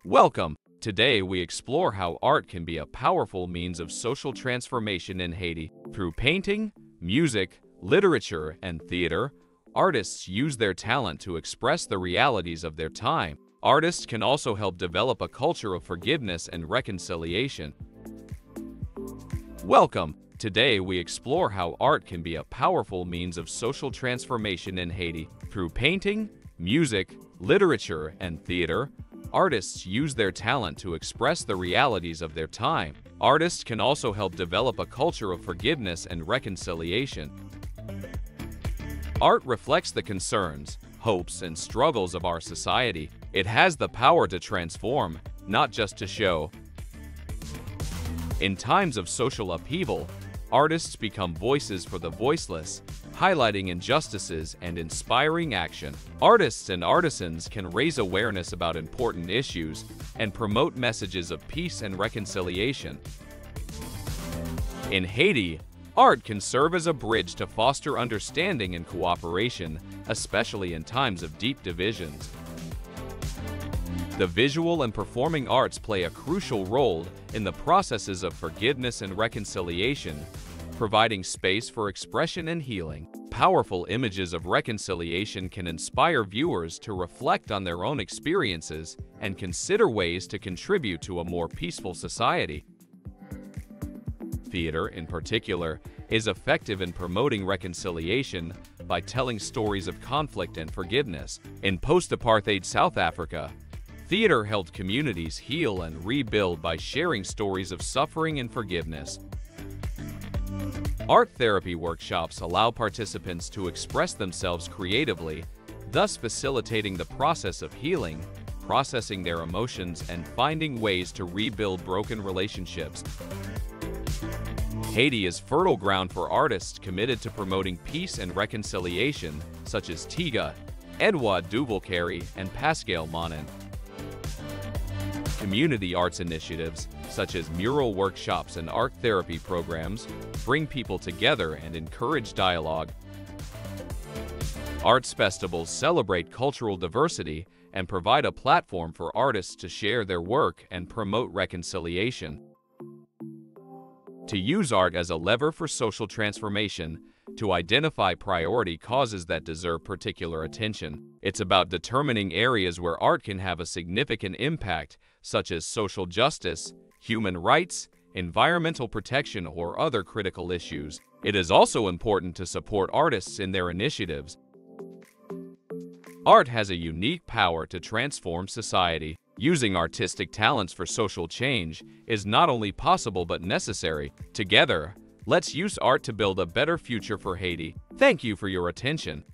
Welcome! Today we explore how art can be a powerful means of social transformation in Haiti. Through painting, music, literature, and theater, artists use their talent to express the realities of their time. Artists can also help develop a culture of forgiveness and reconciliation. Welcome! Today we explore how art can be a powerful means of social transformation in Haiti. Through painting, music, literature, and theater, artists use their talent to express the realities of their time. Artists can also help develop a culture of forgiveness and reconciliation. Art reflects the concerns, hopes, and struggles of our society. It has the power to transform, not just to show. In times of social upheaval, artists become voices for the voiceless, highlighting injustices and inspiring action. Artists and artisans can raise awareness about important issues and promote messages of peace and reconciliation. In Haiti, art can serve as a bridge to foster understanding and cooperation, especially in times of deep divisions. The visual and performing arts play a crucial role in the processes of forgiveness and reconciliation, providing space for expression and healing. Powerful images of reconciliation can inspire viewers to reflect on their own experiences and consider ways to contribute to a more peaceful society. Theater, in particular, is effective in promoting reconciliation by telling stories of conflict and forgiveness. In post-apartheid South Africa, theater helped communities heal and rebuild by sharing stories of suffering and forgiveness. Art therapy workshops allow participants to express themselves creatively, thus facilitating the process of healing, processing their emotions, and finding ways to rebuild broken relationships. Haiti is fertile ground for artists committed to promoting peace and reconciliation, such as Tiga, Edouard Duval-Carry, and Pascal Monin. Community arts initiatives, such as mural workshops and art therapy programs, bring people together and encourage dialogue. Arts festivals celebrate cultural diversity and provide a platform for artists to share their work and promote reconciliation. To use art as a lever for social transformation, to identify priority causes that deserve particular attention. It's about determining areas where art can have a significant impact, such as social justice, human rights, environmental protection, or other critical issues. It is also important to support artists in their initiatives. Art has a unique power to transform society. Using artistic talents for social change is not only possible but necessary. Together, let's use art to build a better future for Haiti. Thank you for your attention.